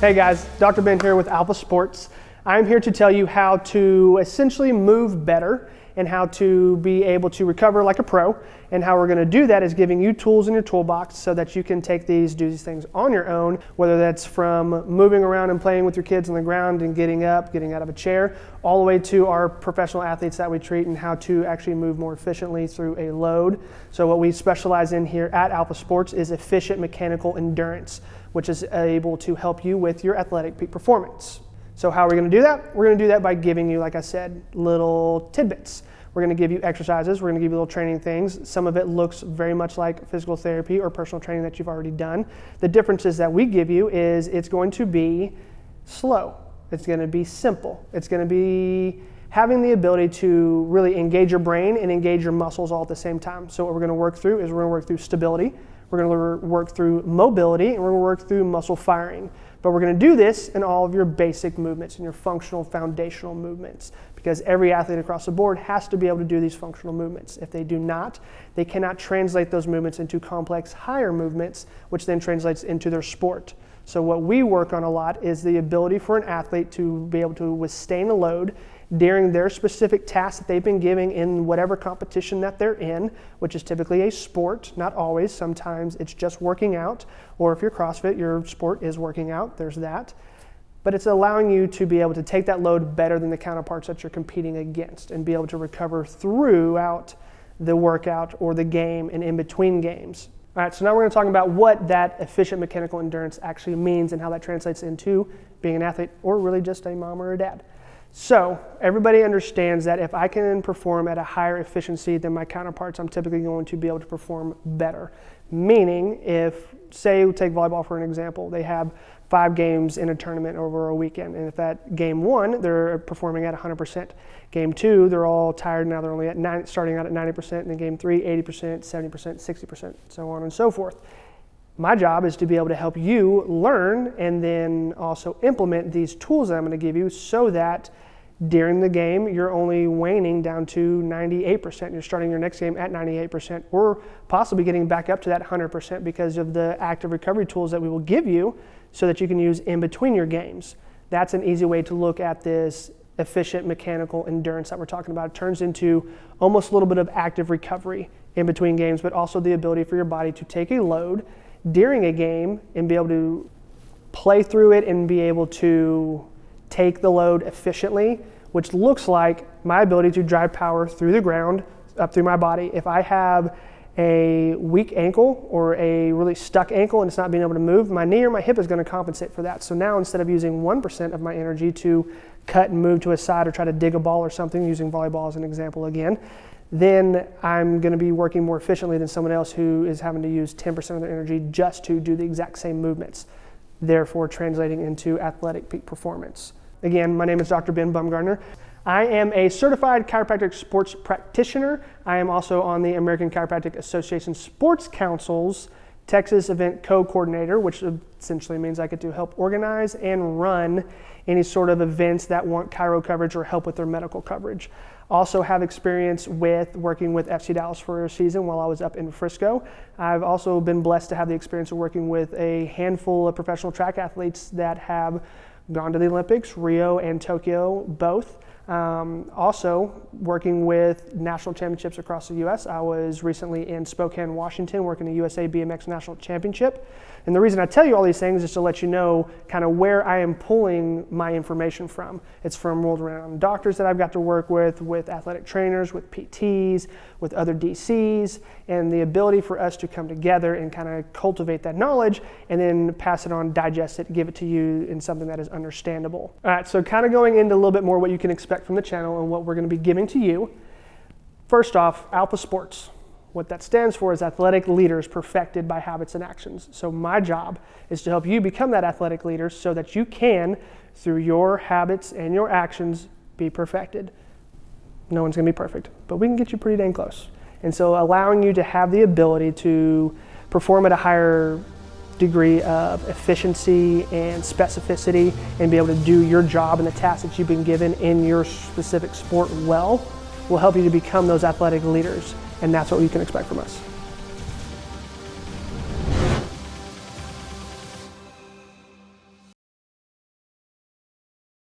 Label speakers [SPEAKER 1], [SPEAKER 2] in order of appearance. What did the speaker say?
[SPEAKER 1] Hey guys, Dr. Ben here with Alpha Sports. I'm here to tell you how to essentially move better and how to be able to recover like a pro. And how we're going to do that is giving you tools in your toolbox so that you can do these things on your own, whether that's from moving around and playing with your kids on the ground and getting up, getting out of a chair, all the way to our professional athletes that we treat and how to actually move more efficiently through a load. So what we specialize in here at Alpha Sports is efficient mechanical endurance, which is able to help you with your athletic peak performance. So how are we going to do that? We're going to do that by giving you, like I said, little tidbits. We're going to give you exercises. We're going to give you little training things. Some of it looks very much like physical therapy or personal training that you've already done. The differences that we give you is it's going to be slow. It's going to be simple. It's going to be having the ability to really engage your brain and engage your muscles all at the same time. So what we're going to work through is we're going to work through stability. We're going to work through mobility, and we're going to work through muscle firing. But we're going to do this in all of your basic movements and your functional foundational movements, because every athlete across the board has to be able to do these functional movements. If they do not, they cannot translate those movements into complex higher movements, which then translates into their sport. So what we work on a lot is the ability for an athlete to be able to withstand a load during their specific task that they've been given in whatever competition that they're in, which is typically a sport, not always. Sometimes it's just working out, or if you're CrossFit, your sport is working out, there's that. But it's allowing you to be able to take that load better than the counterparts that you're competing against and be able to recover throughout the workout or the game and in between games. All right, so now we're going to talk about what that efficient mechanical endurance actually means and how that translates into being an athlete or really just a mom or a dad. So everybody understands that if I can perform at a higher efficiency than my counterparts, I'm typically going to be able to perform better. Meaning if, say, we take volleyball for an example, they have 5 games in a tournament over a weekend. And if at game 1, they're performing at 100%. Game 2, they're all tired now, they're only at starting out at 90%. And in game 3, 80%, 70%, 60%, so on and so forth. My job is to be able to help you learn and then also implement these tools that I'm going to give you so that during the game you're only waning down to 98%. You're starting your next game at 98% or possibly getting back up to that 100% because of the active recovery tools that we will give you so that you can use in between your games. That's an easy way to look at this efficient mechanical endurance that we're talking about. It turns into almost a little bit of active recovery in between games, but also the ability for your body to take a load during a game and be able to play through it and be able to take the load efficiently, which looks like my ability to drive power through the ground, up through my body. If I have a weak ankle or a really stuck ankle and it's not being able to move, my knee or my hip is going to compensate for that. So now instead of using 1% of my energy to cut and move to a side or try to dig a ball or something, using volleyball as an example again, then I'm going to be working more efficiently than someone else who is having to use 10% of their energy just to do the exact same movements, therefore translating into athletic peak performance. Again, my name is Dr. Ben Bumguardner. I am a certified chiropractic sports practitioner. I am also on the American Chiropractic Association Sports Council's Texas event co-coordinator, which essentially means I get to help organize and run any sort of events that want chiro coverage or help with their medical coverage. Also have experience with working with FC Dallas for a season while I was up in Frisco. I've also been blessed to have the experience of working with a handful of professional track athletes that have gone to the Olympics, Rio and Tokyo both. Also working with national championships across the U.S. I was recently in Spokane, Washington, working the USA BMX National Championship. And the reason I tell you all these things is to let you know kind of where I am pulling my information from. It's from world-renowned doctors that I've got to work with athletic trainers, with PTs, with other DCs, and the ability for us to come together and kind of cultivate that knowledge and then pass it on, digest it, give it to you in something that is understandable. All right, so kind of going into a little bit more what you can expect from the channel and what we're going to be giving to you. First off, Alpha Sports. What that stands for is athletic leaders perfected by habits and actions. So my job is to help you become that athletic leader so that you can, through your habits and your actions, be perfected. No one's going to be perfect, but we can get you pretty dang close. And so allowing you to have the ability to perform at a higher degree of efficiency and specificity and be able to do your job and the tasks that you've been given in your specific sport well will help you to become those athletic leaders. And that's what you can expect from us.